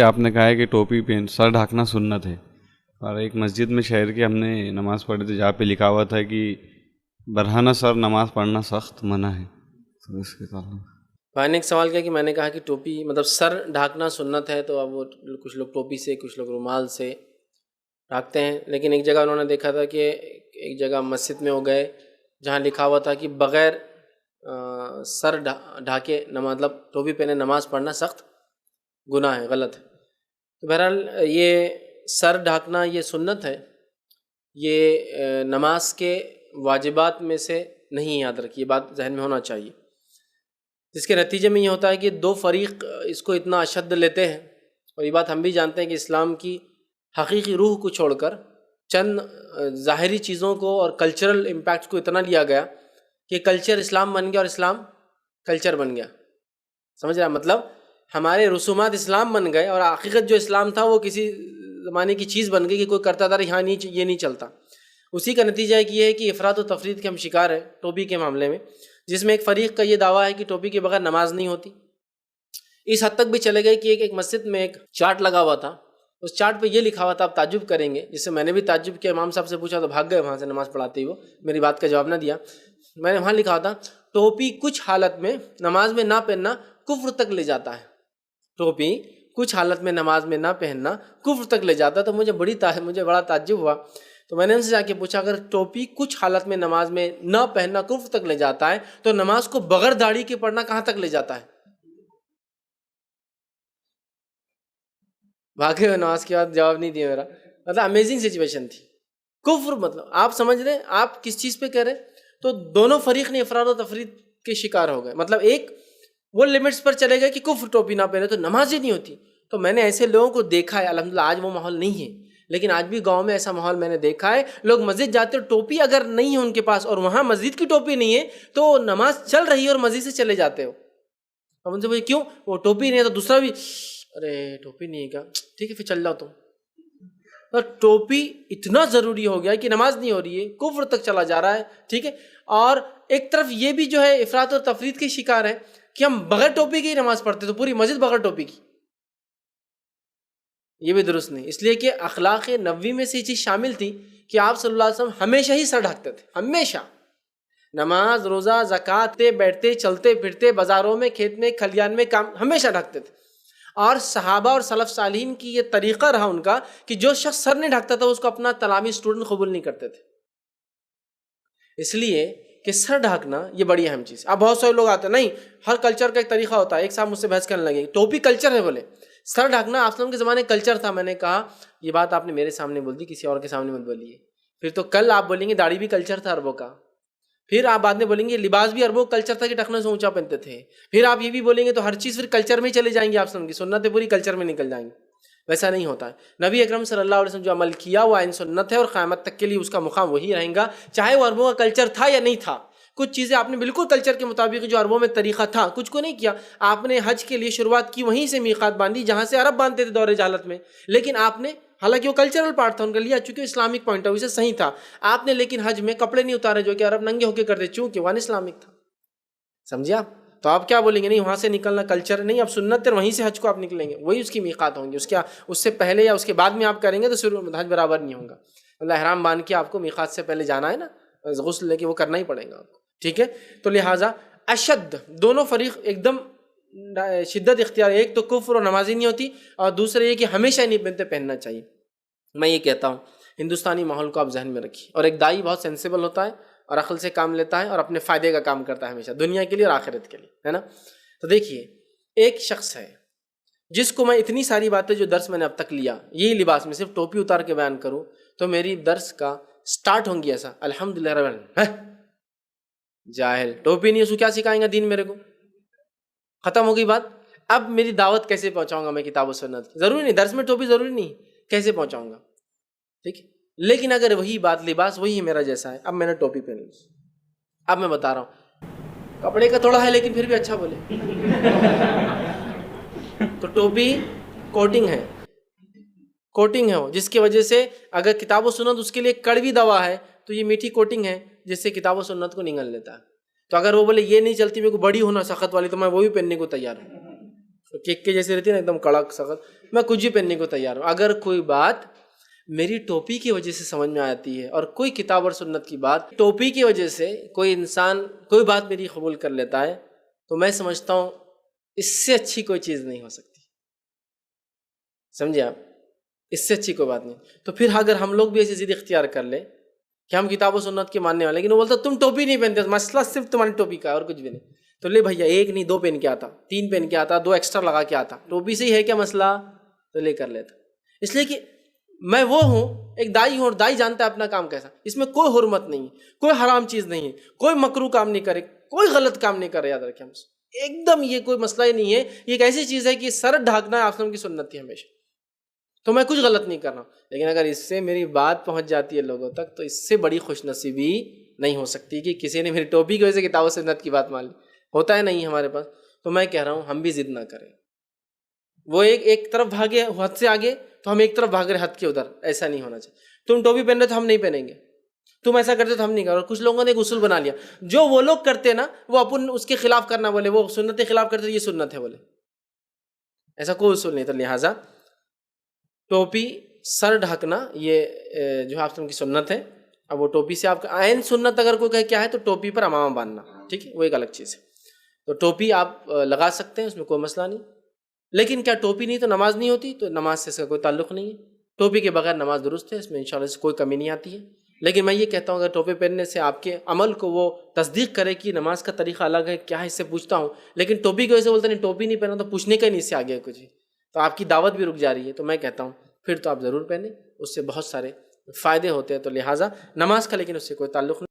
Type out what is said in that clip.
آپ نے کہا ہے کہ ٹوپی پہن سر ڈھانکنا سنت ہے، اور ایک مسجد میں شہر کی ہم نے نماز پڑھی تھی جہاں پہ لکھا ہوا تھا کہ برہنہ سر نماز پڑھنا سخت منع ہے، تو اس کے تعلق بھائی نے ایک سوال کیا کہ میں نے کہا کہ ٹوپی مطلب سر ڈھانکنا سنت ہے، تو اب وہ کچھ لوگ ٹوپی سے کچھ لوگ رومال سے ڈھانکتے ہیں، لیکن ایک جگہ انہوں نے دیکھا تھا کہ ایک جگہ مسجد میں ہو گئے جہاں لکھا ہوا تھا کہ بغیر سر ڈھانکے مطلب ٹوپی پہنے نماز پڑھنا سخت گناہ ہے، غلط ہے۔ تو بہرحال یہ سر ڈھانکنا یہ سنت ہے، یہ نماز کے واجبات میں سے نہیں، یاد رکھیے بات ذہن میں ہونا چاہیے، جس کے نتیجے میں یہ ہوتا ہے کہ دو فریق اس کو اتنا اشد لیتے ہیں، اور یہ بات ہم بھی جانتے ہیں کہ اسلام کی حقیقی روح کو چھوڑ کر چند ظاہری چیزوں کو اور کلچرل امپیکٹ کو اتنا لیا گیا کہ کلچر اسلام بن گیا اور اسلام کلچر بن گیا، سمجھ رہا؟ مطلب ہمارے رسومات اسلام بن گئے اور حقیقت جو اسلام تھا وہ کسی زمانے کی چیز بن گئی کہ کوئی کرتا تھا، یہاں نہیں، یہ نہیں چلتا۔ اسی کا نتیجہ یہ ہے کہ افراط و تفریط کے ہم شکار ہیں ٹوپی کے معاملے میں، جس میں ایک فریق کا یہ دعویٰ ہے کہ ٹوپی کے بغیر نماز نہیں ہوتی۔ اس حد تک بھی چلے گئے کہ ایک مسجد میں ایک چارٹ لگا ہوا تھا، اس چارٹ پہ یہ لکھا ہوا تھا، آپ تعجب کریں گے، جس سے میں نے بھی تعجب کیا، امام صاحب سے پوچھا تو بھاگ گئے وہاں سے نماز پڑھاتے ہی، وہ میری بات کا جواب نہ دیا۔ میں نے وہاں لکھا ہوا تھا ٹوپی کچھ حالت میں نماز میں نہ پہننا کفر تک لے جاتا ہے، ٹوپی کچھ حالت میں نماز میں نہ پہننا کفر تک لے جاتا ہے۔ تو مجھے بڑا تعجب ہوا، تو میں نے ان سے جا کے پوچھا اگر ٹوپی کچھ حالت میں نماز میں نہ پہننا کفر تک لے جاتا ہے تو نماز کو بغیر داڑھی کے پڑھنا کہاں تک لے جاتا ہے؟ بھاگے ہوئے نماز کے بعد جواب نہیں دیا میرا، مطلب امیزنگ سچویشن تھی۔ کفر مطلب آپ سمجھ رہے ہیں آپ کس چیز پہ کہہ رہے؟ تو دونوں فریق نے افراد و تفرید کے شکار ہو گئے، مطلب ایک وہ لمٹس پر چلے گئے کہ کفر ٹوپی نہ پہنے تو نماز ہی نہیں ہوتی۔ تو میں نے ایسے لوگوں کو دیکھا ہے، الحمدللہ آج وہ ماحول نہیں ہے، لیکن آج بھی گاؤں میں ایسا ماحول میں نے دیکھا ہے، لوگ مسجد جاتے ٹوپی اگر نہیں ہے ان کے پاس اور وہاں مسجد کی ٹوپی نہیں ہے تو نماز چل رہی ہے اور مسجد سے چلے جاتے ہو۔ اب ان سے بھائی کیوں؟ وہ ٹوپی نہیں ہے، تو دوسرا بھی ارے ٹوپی نہیں ہے کیا، ٹھیک ہے پھر چل جاؤ تم۔ اور ٹوپی اتنا ضروری ہو گیا کہ نماز نہیں ہو رہی ہے، کفر تک چلا جا رہا ہے، ٹھیک ہے۔ اور ایک طرف یہ بھی جو ہے افراط اور تفرید کے شکار ہے کہ ہم بغیر ٹوپی کی نماز پڑھتے تو پوری مسجد بغیر ٹوپی کی، یہ بھی درست نہیں۔ اس لیے کہ اخلاق نبوی میں سے یہ چیز شامل تھی کہ آپ صلی اللہ علیہ وسلم ہمیشہ ہی سر ڈھانکتے تھے، ہمیشہ، نماز روزہ زکوٰۃ بیٹھتے چلتے پھرتے بازاروں میں کھیت میں کھلیان میں کام ہمیشہ ڈھانکتے تھے۔ اور صحابہ اور سلف صالحین کی یہ طریقہ رہا ان کا کہ جو شخص سر نہیں ڈھانکتا تھا اس کو اپنا تلامی اسٹوڈنٹ قبول نہیں کرتے تھے۔ اس لیے کہ سر ڈھانکنا یہ بڑی اہم چیز ہے۔ اب بہت سارے لوگ آتے ہیں، نہیں ہر کلچر کا ایک طریقہ ہوتا ہے، ایک صاحب مجھ سے بحث کرنے لگے ٹوپی کلچر ہے، بولے سر ڈھانکنا آپ کے زمانے کلچر تھا۔ میں نے کہا یہ بات آپ نے میرے سامنے بول دی، کسی اور کے سامنے مت بولیے، پھر تو کل آپ بولیں گے داڑھی بھی کلچر تھا عربوں کا، پھر آپ بعد میں بولیں گے لباس بھی عربوں کلچر تھا کہ ٹخنے سے اونچا پہنتے تھے، پھر آپ یہ بھی بولیں گے تو ہر چیز پھر کلچر میں ہی چلے جائیں گے، آپ سن کی سنتیں پوری کلچر میں نکل جائیں گی۔ ویسا نہیں ہوتا ہے۔ نبی اکرم صلی اللہ علیہ وسلم جو عمل کیا وہ عین سنت ہے اور قیامت تک کے لیے اس کا مقام وہی رہے گا، چاہے وہ عربوں کا کلچر تھا یا نہیں تھا۔ کچھ چیزیں آپ نے بالکل کلچر کے مطابق جو عربوں میں طریقہ تھا کچھ کو نہیں کیا، آپ نے حج کے لیے شروعات کی وہیں سے میقات باندھی جہاں سے عرب باندھتے تھے دور جہالت میں، لیکن آپ نے حالانکہ وہ کلچرل پارٹ تھا ان کا لیا، چونکہ اسلامک پوائنٹ آف ویو سے صحیح تھا آپ نے، لیکن حج میں کپڑے نہیں اتارے جو کہ عرب ننگے ہو کے کرتے چونکہ وہ اسلامک تھا، سمجھے آپ؟ تو آپ کیا بولیں گے نہیں وہاں سے نکلنا کلچر نہیں، اب سنت ہے وہیں سے حج کو آپ نکلیں گے، وہی اس کی میقات ہوں گی، اس سے پہلے یا اس کے بعد میں آپ کریں گے تو حج برابر نہیں ہوگا۔ اللہ احرام باندھ کے آپ کو میقات سے پہلے جانا ہے نا، غسل لے کے وہ کرنا ہی پڑے گا آپ کو، ٹھیک ہے۔ تو لہٰذا اشد دونوں فریق ایک دم شدت اختیار، ایک تو کفر اور نمازی نہیں ہوتی، اور دوسرے یہ کہ ہمیشہ نہیں پہننا چاہیے۔ میں یہ کہتا ہوں ہندوستانی ماحول کو آپ ذہن میں رکھیے، اور ایک دائی بہت سینسیبل ہوتا ہے اور عقل سے کام لیتا ہے اور اپنے فائدے کا کام کرتا ہے ہمیشہ، دنیا کے لیے اور آخرت کے لیے، ہے نا۔ تو دیکھیے ایک شخص ہے جس کو میں اتنی ساری باتیں جو درس میں نے اب تک لیا، یہی لباس میں صرف ٹوپی اتار کے بیان کروں تو میری درس کا سٹارٹ ہوں گی ایسا الحمدللہ رب العالمین، جاہل ٹوپی نہیں، اس کو کیا سکھائیں گا دین میرے کو، ختم ہو گئی بات۔ اب میری دعوت کیسے پہنچاؤں گا میں کتاب و سنت کی؟ ضروری نہیں درس میں ٹوپی ضروری نہیں، کیسے پہنچاؤں گا، ٹھیک ہے۔ لیکن اگر وہی بات لباس وہی میرا جیسا ہے، اب میں نے ٹوپی پہنی، اب میں بتا رہا ہوں کپڑے کا تھوڑا ہے لیکن پھر بھی اچھا بولے تو ٹوپی کوٹنگ ہے وہ، جس کی وجہ سے اگر کتاب و سنت اس کے لیے کڑوی دوا ہے تو یہ میٹھی کوٹنگ ہے جس سے کتاب و سنت کو نگل لیتا ہے۔ تو اگر وہ بولے یہ نہیں چلتی میرے کو بڑی ہونا سخت والی تو میں وہ بھی پہننے کو تیار ہوں، کیک کے جیسے رہتی ہے نا ایک دم کڑک سخت, میں کچھ بھی پہننے کو تیار ہوں. اگر کوئی بات میری ٹوپی کی وجہ سے سمجھ میں آتی ہے, اور کوئی کتاب اور سنت کی بات ٹوپی کی وجہ سے کوئی انسان کوئی بات میری قبول کر لیتا ہے, تو میں سمجھتا ہوں اس سے اچھی کوئی چیز نہیں ہو سکتی. سمجھے آپ, اس سے اچھی کوئی بات نہیں. تو پھر اگر ہم لوگ بھی ایسی ضد اختیار کر لیں کہ ہم کتاب و سنت کے ماننے والے, لیکن وہ بولتا تم ٹوپی نہیں پہنتے, مسئلہ صرف تمہاری ٹوپی کا ہے اور کچھ بھی نہیں, تو لے بھیا ایک نہیں 2 پہن کے آتا, 3 پہن کے آتا, 2 ایکسٹرا لگا کے آتا, ٹوپی سے ہی ہے کیا مسئلہ, تو لے کر لیتا. اس لیے کہ میں وہ ہوں, ایک دائی ہوں, اور دائی جانتا ہے اپنا کام کیسا, اس میں کوئی حرمت نہیں ہے, کوئی حرام چیز نہیں ہے, کوئی مکروہ کام نہیں کرے, کوئی غلط کام نہیں کرے. یاد رکھیں ہم سے ایک دم یہ کوئی مسئلہ ہی نہیں ہے. یہ ایک ایسی چیز ہے کہ سر ڈھانکنا آپ کی سنت تھی ہمیشہ, تو میں کچھ غلط نہیں کر رہا ہوں. لیکن اگر اس سے میری بات پہنچ جاتی ہے لوگوں تک, تو اس سے بڑی خوش نصیبی نہیں ہو سکتی کہ کسی نے میری ٹوپی کی وجہ سے کتاب و سنت کی بات مان لی. ہوتا ہے نہیں ہمارے پاس. تو میں کہہ رہا ہوں ہم بھی ضد نہ کریں. وہ ایک طرف بھاگے حد سے آگے, تو ہم ایک طرف بھاگ رہے حد کے ادھر. ایسا نہیں ہونا چاہیے. تم ٹوپی پہن رہے تو ہم نہیں پہنیں گے, تم ایسا کرتے تو ہم نہیں کریں. اور کچھ لوگوں نے ایک اصول بنا لیا, جو وہ لوگ کرتے نا وہ اپن اس کے خلاف کرنا بولے, وہ سنت کے خلاف کرتے یہ سنت ہے بولے. ایسا کوئی اصول نہیں. تو لہٰذا ٹوپی سر ڈھکنا یہ جو آپ کی سنت ہے. اب وہ ٹوپی سے آپ کا عین سنت اگر کوئی کہے کیا ہے, تو ٹوپی پر امامہ باندھنا, ٹھیک ہے, وہ ایک الگ چیز ہے. تو ٹوپی آپ لگا سکتے ہیں, اس میں کوئی مسئلہ نہیں. لیکن کیا ٹوپی نہیں تو نماز نہیں ہوتی؟ تو نماز سے اس کا کوئی تعلق نہیں ہے. ٹوپی کے بغیر نماز درست ہے, اس میں انشاءاللہ سے کوئی کمی نہیں آتی ہے. لیکن میں یہ کہتا ہوں اگر ٹوپی پہننے سے آپ کے عمل کو وہ تصدیق کرے کہ نماز کا طریقہ الگ ہے, کیا ہے, اس سے پوچھتا ہوں. لیکن ٹوپی کی وجہ سے بولتے نہیں ٹوپی نہیں پہنا تو پوچھنے کا ہی نہیں, اس سے آگے کچھ, تو آپ کی دعوت بھی رک جا رہی ہے. تو میں کہتا ہوں پھر تو آپ ضرور پہنیں, اس سے بہت سارے فائدے ہوتے ہیں. تو لہٰذا نماز کا لیکن اس سے کوئی تعلق نہیں.